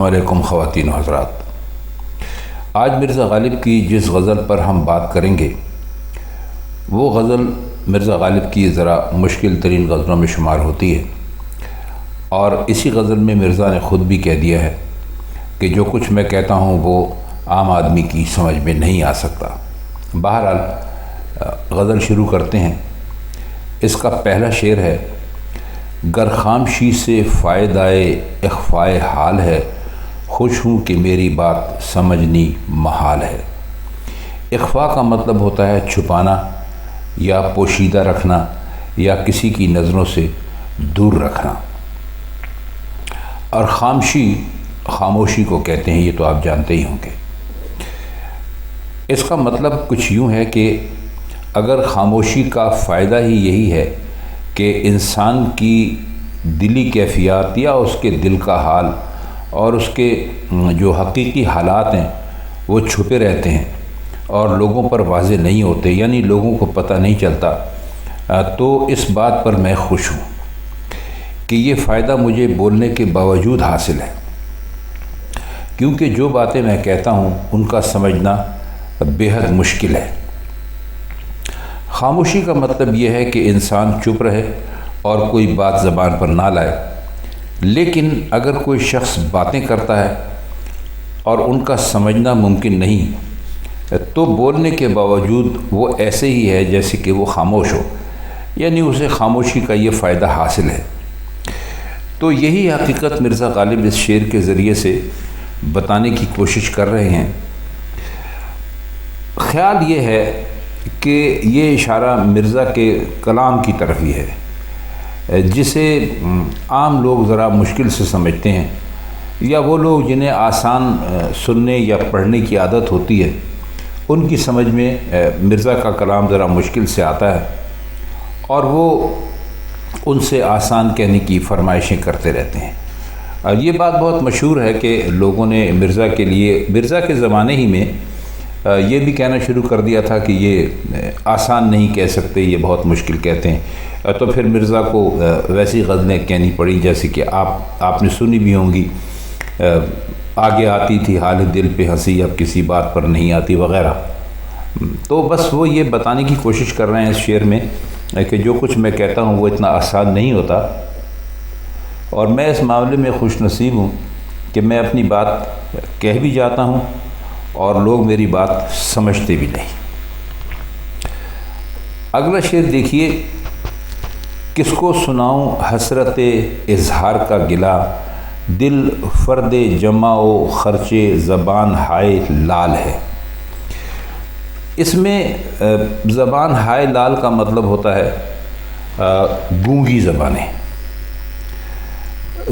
علیکم خواتین و حضرات، آج مرزا غالب کی جس غزل پر ہم بات کریں گے وہ غزل مرزا غالب کی ذرا مشکل ترین غزلوں میں شمار ہوتی ہے، اور اسی غزل میں مرزا نے خود بھی کہہ دیا ہے کہ جو کچھ میں کہتا ہوں وہ عام آدمی کی سمجھ میں نہیں آ سکتا۔ بہرحال غزل شروع کرتے ہیں۔ اس کا پہلا شعر ہے: گر خامشی سے فائدۂ اخفائے حال ہے، خوش ہوں کہ میری بات سمجھنی محال ہے۔ اخفاء کا مطلب ہوتا ہے چھپانا یا پوشیدہ رکھنا یا کسی کی نظروں سے دور رکھنا، اور خامشی خاموشی کو کہتے ہیں، یہ تو آپ جانتے ہی ہوں گے۔ اس کا مطلب کچھ یوں ہے کہ اگر خاموشی کا فائدہ ہی یہی ہے کہ انسان کی دلی کیفیات یا اس کے دل کا حال اور اس کے جو حقیقی حالات ہیں وہ چھپے رہتے ہیں اور لوگوں پر واضح نہیں ہوتے، یعنی لوگوں کو پتہ نہیں چلتا، تو اس بات پر میں خوش ہوں کہ یہ فائدہ مجھے بولنے کے باوجود حاصل ہے، کیونکہ جو باتیں میں کہتا ہوں ان کا سمجھنا بے حد مشکل ہے۔ خاموشی کا مطلب یہ ہے کہ انسان چپ رہے اور کوئی بات زبان پر نہ لائے، لیکن اگر کوئی شخص باتیں کرتا ہے اور ان کا سمجھنا ممکن نہیں تو بولنے کے باوجود وہ ایسے ہی ہے جیسے کہ وہ خاموش ہو، یعنی اسے خاموشی کا یہ فائدہ حاصل ہے۔ تو یہی حقیقت مرزا غالب اس شعر کے ذریعے سے بتانے کی کوشش کر رہے ہیں۔ خیال یہ ہے کہ یہ اشارہ مرزا کے کلام کی طرف ہی ہے، جسے عام لوگ ذرا مشکل سے سمجھتے ہیں، یا وہ لوگ جنہیں آسان سننے یا پڑھنے کی عادت ہوتی ہے ان کی سمجھ میں مرزا کا کلام ذرا مشکل سے آتا ہے، اور وہ ان سے آسان کہنے کی فرمائشیں کرتے رہتے ہیں۔ اور یہ بات بہت مشہور ہے کہ لوگوں نے مرزا کے لیے مرزا کے زمانے ہی میں یہ بھی کہنا شروع کر دیا تھا کہ یہ آسان نہیں کہہ سکتے، یہ بہت مشکل کہتے ہیں، تو پھر مرزا کو ویسی غزلیں کہنی پڑی جیسے کہ آپ نے سنی بھی ہوں گی، آگے آتی تھی حال دل پہ ہنسی اب کسی بات پر نہیں آتی وغیرہ۔ تو بس وہ یہ بتانے کی کوشش کر رہے ہیں اس شعر میں کہ جو کچھ میں کہتا ہوں وہ اتنا آسان نہیں ہوتا، اور میں اس معاملے میں خوش نصیب ہوں کہ میں اپنی بات کہہ بھی جاتا ہوں اور لوگ میری بات سمجھتے بھی نہیں۔ اگلا شعر دیکھیے: کس کو سناؤں حسرت اظہار کا گلہ، دل فرد جمع و خرچ زبان ہائے لال ہے۔ اس میں زبان ہائے لال کا مطلب ہوتا ہے گونگی زبانیں۔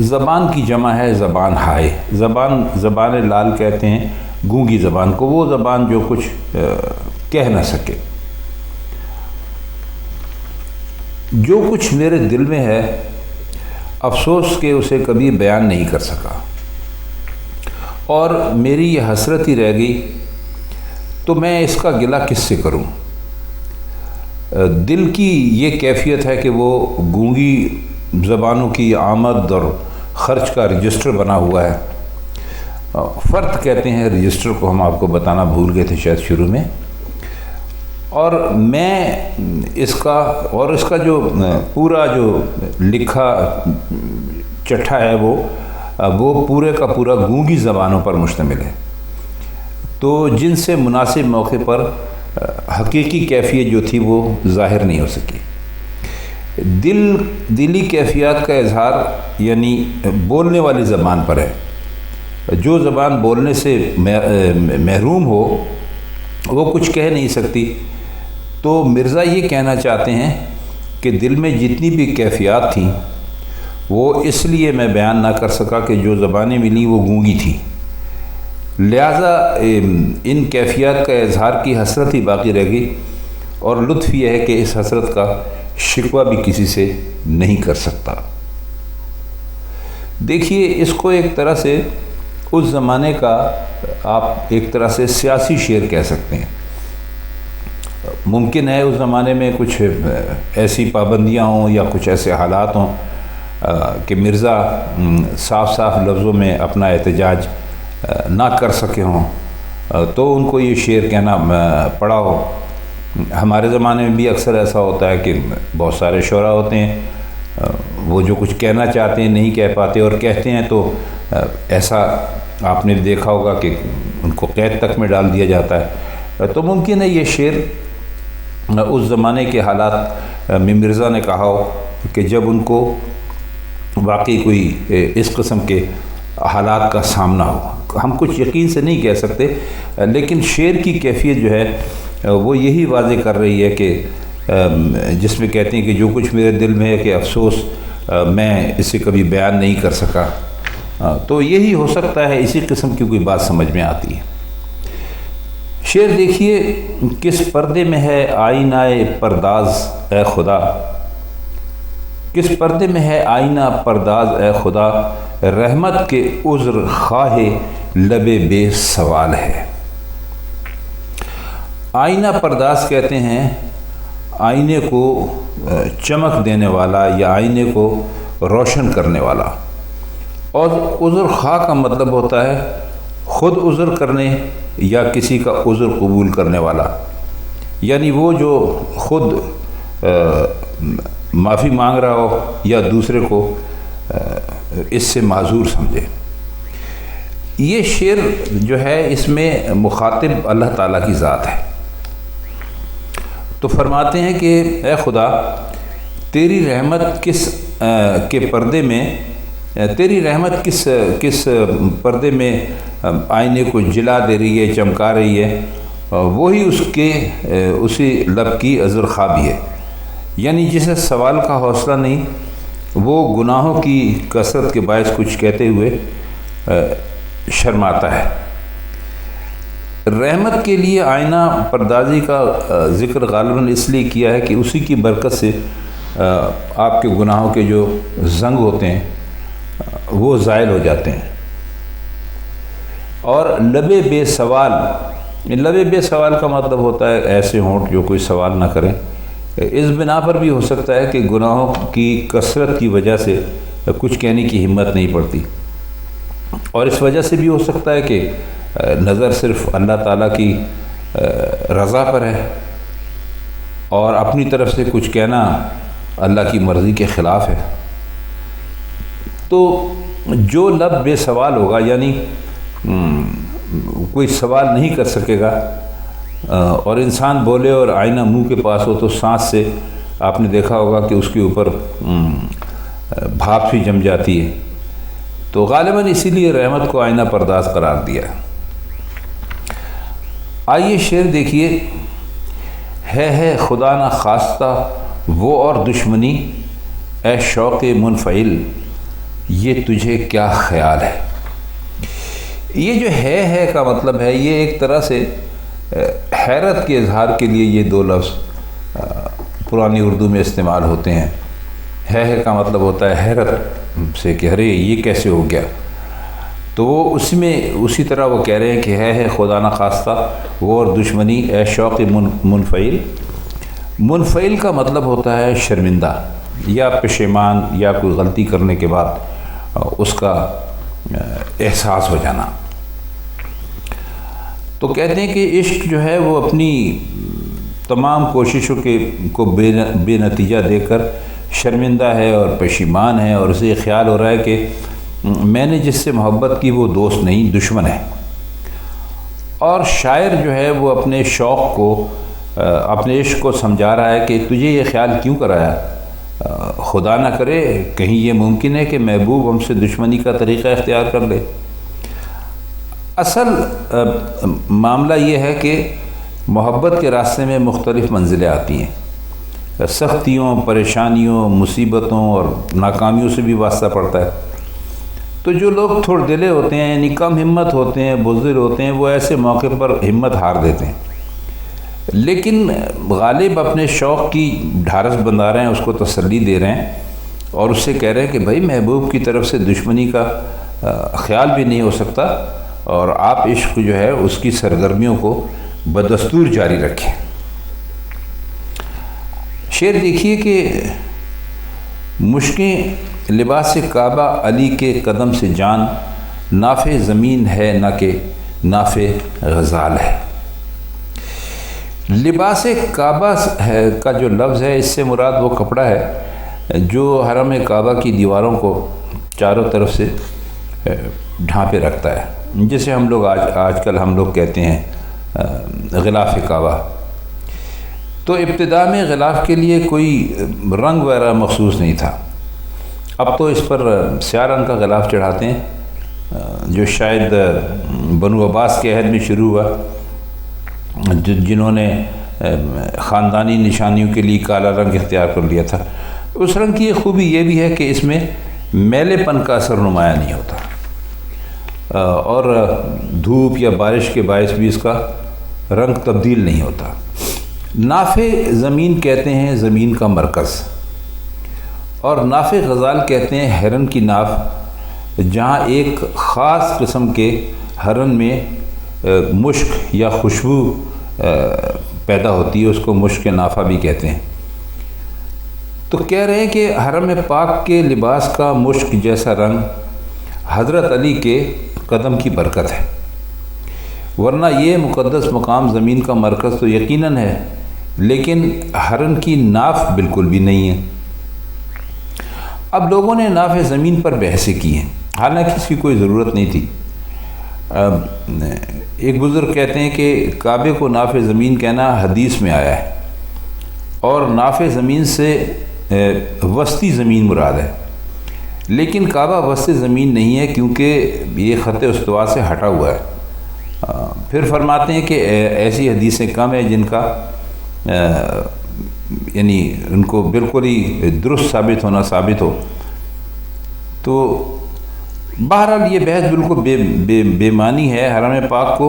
زبان کی جمع ہے زبان ہائے، زبان لال کہتے ہیں گونگی زبان کو، وہ زبان جو کچھ کہہ نہ سکے۔ جو کچھ میرے دل میں ہے افسوس کہ اسے کبھی بیان نہیں کر سکا، اور میری یہ حسرت ہی رہ گئی تو میں اس کا گلہ کس سے کروں۔ دل کی یہ کیفیت ہے کہ وہ گونگی زبانوں کی آمد اور خرچ کا رجسٹر بنا ہوا ہے۔ فرد کہتے ہیں رجسٹر کو، ہم آپ کو بتانا بھول گئے تھے شاید شروع میں، اور میں اس کا جو پورا جو لکھا چٹھا ہے وہ پورے کا پورا گونگی زبانوں پر مشتمل ہے، تو جن سے مناسب موقع پر حقیقی کیفیت جو تھی وہ ظاہر نہیں ہو سکی۔ دلی کیفیات کا اظہار یعنی بولنے والی زبان پر ہے۔ جو زبان بولنے سے محروم ہو وہ کچھ کہہ نہیں سکتی، تو مرزا یہ کہنا چاہتے ہیں کہ دل میں جتنی بھی کیفیات تھیں وہ اس لیے میں بیان نہ کر سکا کہ جو زبانیں ملیں وہ گونگی تھیں، لہٰذا ان کیفیات کا اظہار کی حسرت ہی باقی رہ گئی، اور لطف یہ ہے کہ اس حسرت کا شکوہ بھی کسی سے نہیں کر سکتا۔ دیکھیے، اس کو ایک طرح سے اس زمانے کا آپ ایک طرح سے سیاسی شعر کہہ سکتے ہیں۔ ممکن ہے اس زمانے میں کچھ ایسی پابندیاں ہوں یا کچھ ایسے حالات ہوں کہ مرزا صاف صاف لفظوں میں اپنا احتجاج نہ کر سکے ہوں تو ان کو یہ شعر کہنا پڑا ہو۔ ہمارے زمانے میں بھی اکثر ایسا ہوتا ہے کہ بہت سارے شعراء ہوتے ہیں، وہ جو کچھ کہنا چاہتے ہیں نہیں کہہ پاتے، اور کہتے ہیں تو ایسا آپ نے دیکھا ہوگا کہ ان کو قید تک میں ڈال دیا جاتا ہے۔ تو ممکن ہے یہ شعر اس زمانے کے حالات میں مرزا نے کہا ہو کہ جب ان کو واقعی کوئی اس قسم کے حالات کا سامنا ہو۔ ہم کچھ یقین سے نہیں کہہ سکتے، لیکن شعر کی کیفیت جو ہے وہ یہی واضح کر رہی ہے کہ جس میں کہتے ہیں کہ جو کچھ میرے دل میں ہے کہ افسوس میں اسے کبھی بیان نہیں کر سکا، تو یہی ہو سکتا ہے، اسی قسم کی کوئی بات سمجھ میں آتی ہے۔ شعر دیکھیے، کس پردے میں ہے آئینہ پرداز اے خدا، کس پردے میں ہے آئینہ پرداز اے خدا، رحمت کے عذر خواہ لب بے سوال ہے۔ آئینہ پرداز کہتے ہیں آئینے کو چمک دینے والا یا آئینے کو روشن کرنے والا، اور عذر خواہ کا مطلب ہوتا ہے خود عذر کرنے یا کسی کا عذر قبول کرنے والا، یعنی وہ جو خود معافی مانگ رہا ہو یا دوسرے کو اس سے معذور سمجھے۔ یہ شعر جو ہے اس میں مخاطب اللہ تعالیٰ کی ذات ہے۔ تو فرماتے ہیں کہ اے خدا، تیری رحمت کس کے پردے میں، تیری رحمت کس پردے میں آئینے کو جلا دے رہی ہے، چمکا رہی ہے، وہی اسی لب کی عذر خواہ بھی ہے، یعنی جسے سوال کا حوصلہ نہیں، وہ گناہوں کی کثرت کے باعث کچھ کہتے ہوئے شرماتا ہے۔ رحمت کے لیے آئینہ پردازی کا ذکر غالباً اس لیے کیا ہے کہ اسی کی برکت سے آپ کے گناہوں کے جو زنگ ہوتے ہیں وہ زائل ہو جاتے ہیں۔ اور لب بے سوال، لب بے سوال کا مطلب ہوتا ہے ایسے ہونٹ جو کوئی سوال نہ کریں۔ اس بنا پر بھی ہو سکتا ہے کہ گناہوں کی کثرت کی وجہ سے کچھ کہنے کی ہمت نہیں پڑتی، اور اس وجہ سے بھی ہو سکتا ہے کہ نظر صرف اللہ تعالیٰ کی رضا پر ہے، اور اپنی طرف سے کچھ کہنا اللہ کی مرضی کے خلاف ہے۔ تو جو لب بے سوال ہوگا، یعنی کوئی سوال نہیں کر سکے گا، اور انسان بولے اور آئینہ منہ کے پاس ہو تو سانس سے آپ نے دیکھا ہوگا کہ اس کے اوپر بھاپ سی جم جاتی ہے، تو غالباً اسی لیے رحمت کو آئینہ پرداز قرار دیا۔ آئیے شعر دیکھیے، ہے خدا نہ خواستہ وہ اور دشمنی، اے شوق منفعل یہ تجھے کیا خیال ہے۔ یہ جو ہے کا مطلب ہے، یہ ایک طرح سے حیرت کے اظہار کے لیے یہ دو لفظ پرانی اردو میں استعمال ہوتے ہیں۔ ہے کا مطلب ہوتا ہے حیرت سے کہ ارے یہ کیسے ہو گیا، تو وہ اسی طرح وہ کہہ رہے ہیں کہ ہے خدا نہ خواستہ وہ اور دشمنی، اے شوق منفعل۔ منفعل کا مطلب ہوتا ہے شرمندہ یا پشیمان، یا کوئی غلطی کرنے کے بعد اس کا احساس ہو جانا۔ تو کہتے ہیں کہ عشق جو ہے وہ اپنی تمام کوششوں کو بے نتیجہ دے کر شرمندہ ہے اور پشیمان ہے، اور اسے یہ خیال ہو رہا ہے کہ میں نے جس سے محبت کی وہ دوست نہیں، دشمن ہے۔ اور شاعر جو ہے وہ اپنے شوق کو، اپنے عشق کو سمجھا رہا ہے کہ تجھے یہ خیال کیوں کرایا، خدا نہ کرے کہیں یہ ممکن ہے کہ محبوب ہم سے دشمنی کا طریقہ اختیار کر لے۔ اصل معاملہ یہ ہے کہ محبت کے راستے میں مختلف منزلیں آتی ہیں، سختیوں، پریشانیوں، مصیبتوں اور ناکامیوں سے بھی واسطہ پڑتا ہے۔ تو جو لوگ تھوڑ دلے ہوتے ہیں، یعنی کم ہمت ہوتے ہیں، بزدل ہوتے ہیں، وہ ایسے موقع پر ہمت ہار دیتے ہیں، لیکن غالب اپنے شوق کی ڈھارس بندھا رہے ہیں، اس کو تسلی دے رہے ہیں، اور اس سے کہہ رہے ہیں کہ بھائی محبوب کی طرف سے دشمنی کا خیال بھی نہیں ہو سکتا، اور آپ عشق جو ہے اس کی سرگرمیوں کو بدستور جاری رکھیں۔ شعر دیکھیے کہ مشکیں لباس کعبہ علی کے قدم سے جان، ناف زمین ہے نہ کہ ناف غزال ہے۔ لباس کعبہ کا جو لفظ ہے، اس سے مراد وہ کپڑا ہے جو حرم کعبہ کی دیواروں کو چاروں طرف سے ڈھانپے رکھتا ہے، جسے ہم لوگ آج کل ہم لوگ کہتے ہیں غلاف کعبہ۔ تو ابتداء میں غلاف کے لیے کوئی رنگ وغیرہ مخصوص نہیں تھا، اب تو اس پر سیاہ رنگ کا غلاف چڑھاتے ہیں، جو شاید بنو عباس کے عہد میں شروع ہوا، جنہوں نے خاندانی نشانیوں کے لیے کالا رنگ اختیار کر لیا تھا۔ اس رنگ کی ایک خوبی یہ بھی ہے کہ اس میں میلے پن کا اثر نمایاں نہیں ہوتا، اور دھوپ یا بارش کے باعث بھی اس کا رنگ تبدیل نہیں ہوتا۔ ناف زمین کہتے ہیں زمین کا مرکز، اور ناف غزال کہتے ہیں ہرن کی ناف، جہاں ایک خاص قسم کے ہرن میں مشک یا خوشبو پیدا ہوتی ہے، اس کو مشک نافہ بھی کہتے ہیں۔ تو کہہ رہے ہیں کہ حرم پاک کے لباس کا مشک جیسا رنگ حضرت علی کے قدم کی برکت ہے، ورنہ یہ مقدس مقام زمین کا مرکز تو یقیناً ہے، لیکن ہرن کی ناف بالکل بھی نہیں ہے۔ اب لوگوں نے ناف زمین پر بحثیں کی ہیں، حالانکہ اس کی کوئی ضرورت نہیں تھی۔ ایک بزرگ کہتے ہیں کہ کعبے کو ناف زمین کہنا حدیث میں آیا ہے، اور ناف زمین سے وسطی زمین مراد ہے، لیکن کعبہ وسط زمین نہیں ہے، کیونکہ یہ خط استوا سے ہٹا ہوا ہے۔ پھر فرماتے ہیں کہ ایسی حدیثیں کم ہیں جن کا یعنی ان کو بالکل ہی درست ثابت ہونا ثابت ہو۔ تو بہرحال یہ بحث بالکل بے معنی ہے۔ حرم پاک کو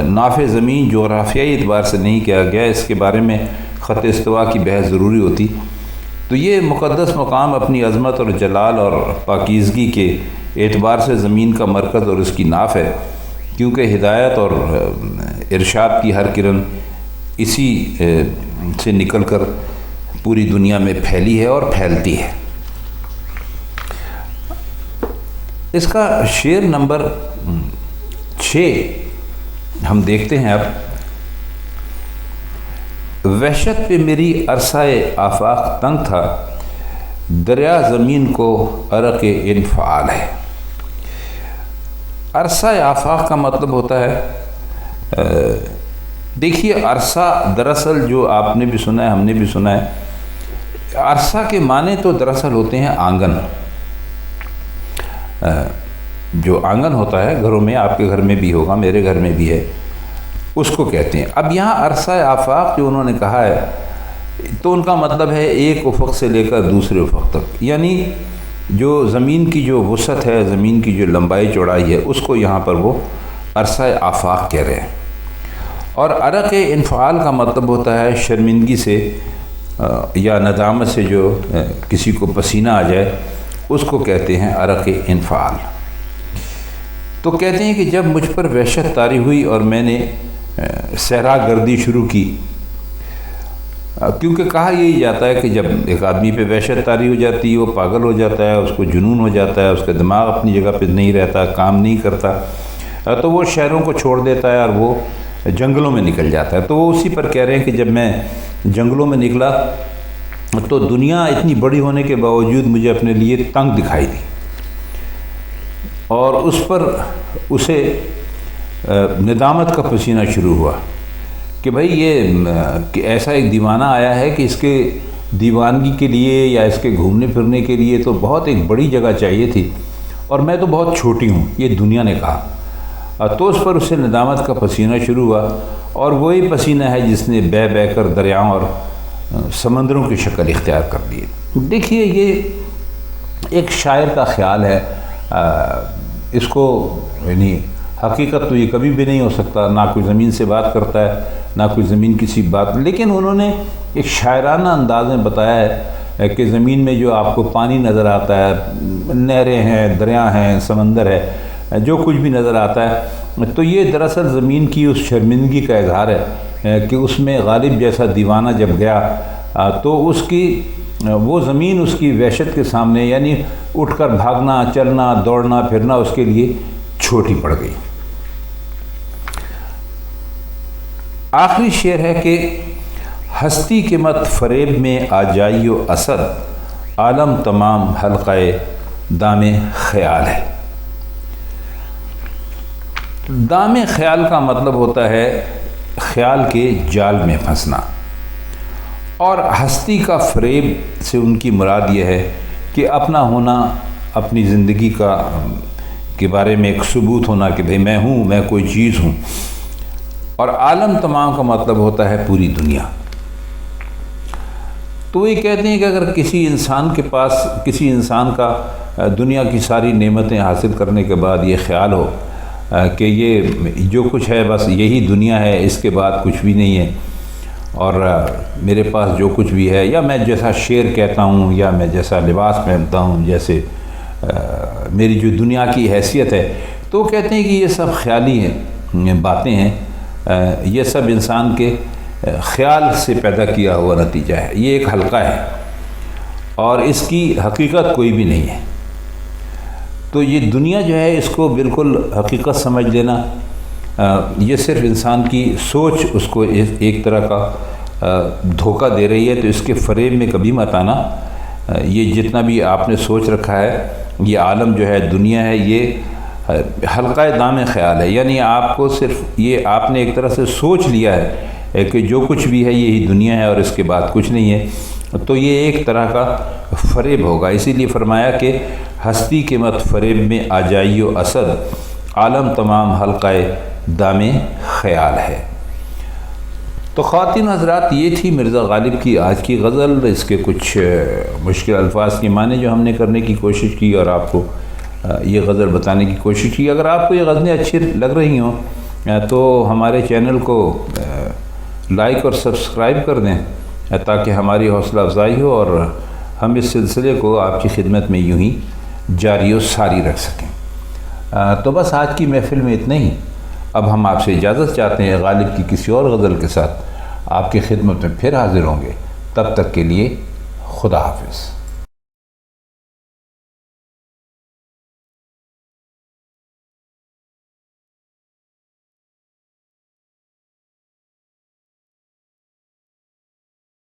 ناف زمین جغرافیائی اعتبار سے نہیں کیا گیا، اس کے بارے میں خط استوا کی بحث ضروری ہوتی۔ تو یہ مقدس مقام اپنی عظمت اور جلال اور پاکیزگی کے اعتبار سے زمین کا مرکز اور اس کی ناف ہے، کیونکہ ہدایت اور ارشاد کی ہر کرن اسی سے نکل کر پوری دنیا میں پھیلی ہے اور پھیلتی ہے۔ اس کا شعر نمبر 6 ہم دیکھتے ہیں اب۔ وحشت پہ میری عرصہ آفاق تنگ تھا، دریا زمین کو عرق انفعال ہے۔ عرصہ آفاق کا مطلب ہوتا ہے، دیکھیے عرصہ دراصل جو آپ نے بھی سنا ہے ہم نے بھی سنا ہے، عرصہ کے معنی تو دراصل ہوتے ہیں آنگن۔ جو آنگن ہوتا ہے گھروں میں، آپ کے گھر میں بھی ہوگا، میرے گھر میں بھی ہے، اس کو کہتے ہیں۔ اب یہاں عرصہ آفاق جو انہوں نے کہا ہے، تو ان کا مطلب ہے ایک افق سے لے کر دوسرے افق تک، یعنی جو زمین کی جو وسعت ہے، زمین کی جو لمبائی چوڑائی ہے، اس کو یہاں پر وہ عرصہ آفاق کہہ رہے ہیں۔ اور عرق انفعال کا مطلب ہوتا ہے شرمندگی سے یا ندامت سے جو کسی کو پسینہ آ جائے، اس کو کہتے ہیں عرق انفعال۔ تو کہتے ہیں کہ جب مجھ پر وحشت طاری ہوئی اور میں نے صحرا گردی شروع کی، کیونکہ کہا یہی جاتا ہے کہ جب ایک آدمی پہ وحشت طاری ہو جاتی ہے، وہ پاگل ہو جاتا ہے، اس کو جنون ہو جاتا ہے، اس کا دماغ اپنی جگہ پہ نہیں رہتا، کام نہیں کرتا، تو وہ شہروں کو چھوڑ دیتا ہے اور وہ جنگلوں میں نکل جاتا ہے۔ تو وہ اسی پر کہہ رہے ہیں کہ جب میں جنگلوں میں نکلا تو دنیا اتنی بڑی ہونے کے باوجود مجھے اپنے لیے تنگ دکھائی دی، اور اس پر اسے ندامت کا پسینہ شروع ہوا کہ بھائی یہ کہ ایسا ایک دیوانہ آیا ہے کہ اس کے دیوانگی کے لیے یا اس کے گھومنے پھرنے کے لیے تو بہت ایک بڑی جگہ چاہیے تھی، اور میں تو بہت چھوٹی ہوں، یہ دنیا نے کہا۔ تو اس پر اسے ندامت کا پسینہ شروع ہوا، اور وہی پسینہ ہے جس نے بہہ بہہ کر دریاؤں اور سمندروں کی شکل اختیار کر دی۔ دیکھیے یہ ایک شاعر کا خیال ہے، اس کو یعنی حقیقت تو یہ کبھی بھی نہیں ہو سکتا، نہ کوئی زمین سے بات کرتا ہے نہ کوئی زمین کسی بات، لیکن انہوں نے ایک شاعرانہ انداز میں بتایا ہے کہ زمین میں جو آپ کو پانی نظر آتا ہے، نہریں ہیں، دریا ہیں، سمندر ہے، جو کچھ بھی نظر آتا ہے، تو یہ دراصل زمین کی اس شرمندگی کا اظہار ہے کہ اس میں غالب جیسا دیوانہ جب گیا تو اس کی وہ زمین اس کی وحشت کے سامنے، یعنی اٹھ کر بھاگنا، چلنا، دوڑنا پھرنا اس کے لیے چھوٹی پڑ گئی۔ آخری شعر ہے کہ ہستی کے مت فریب میں آ جائیو اسد، عالم تمام حلقہ دام خیال ہے۔ دام خیال کا مطلب ہوتا ہے خیال کے جال میں پھنسنا، اور ہستی کا فریب سے ان کی مراد یہ ہے کہ اپنا ہونا، اپنی زندگی کے بارے میں ایک ثبوت ہونا کہ بھئی میں ہوں، میں کوئی چیز ہوں، اور عالم تمام کا مطلب ہوتا ہے پوری دنیا۔ تو یہ کہتے ہیں کہ اگر کسی انسان کا دنیا کی ساری نعمتیں حاصل کرنے کے بعد یہ خیال ہو کہ یہ جو کچھ ہے بس یہی دنیا ہے، اس کے بعد کچھ بھی نہیں ہے، اور میرے پاس جو کچھ بھی ہے، یا میں جیسا شعر کہتا ہوں، یا میں جیسا لباس پہنتا ہوں، جیسے میری جو دنیا کی حیثیت ہے، تو کہتے ہیں کہ یہ سب خیالی ہیں، باتیں ہیں، یہ سب انسان کے خیال سے پیدا کیا ہوا نتیجہ ہے، یہ ایک حلقہ ہے اور اس کی حقیقت کوئی بھی نہیں ہے۔ تو یہ دنیا جو ہے اس کو بالکل حقیقت سمجھ لینا، یہ صرف انسان کی سوچ اس کو ایک طرح کا دھوکہ دے رہی ہے، تو اس کے فریب میں کبھی مت آنا۔ یہ جتنا بھی آپ نے سوچ رکھا ہے، یہ عالم جو ہے، دنیا ہے، یہ حلقہ دام خیال ہے، یعنی آپ کو صرف یہ آپ نے ایک طرح سے سوچ لیا ہے کہ جو کچھ بھی ہے یہی دنیا ہے اور اس کے بعد کچھ نہیں ہے، تو یہ ایک طرح کا فریب ہوگا۔ اسی لیے فرمایا کہ ہستی کے مت فریب میں آ جائیو اسد، عالم تمام حلقہ دام خیال ہے۔ تو خواتین حضرات، یہ تھی مرزا غالب کی آج کی غزل، اس کے کچھ مشکل الفاظ کے معنی جو ہم نے کرنے کی کوشش کی اور آپ کو یہ غزل بتانے کی کوشش کی۔ اگر آپ کو یہ غزلیں اچھی لگ رہی ہوں تو ہمارے چینل کو لائک اور سبسکرائب کر دیں تاکہ ہماری حوصلہ افزائی ہو اور ہم اس سلسلے کو آپ کی خدمت میں یوں ہی جاری و ساری رکھ سکیں۔ تو بس آج کی محفل میں اتنا ہی۔ اب ہم آپ سے اجازت چاہتے ہیں، غالب کی کسی اور غزل کے ساتھ آپ کی خدمت میں پھر حاضر ہوں گے۔ تب تک کے لیے خدا حافظ۔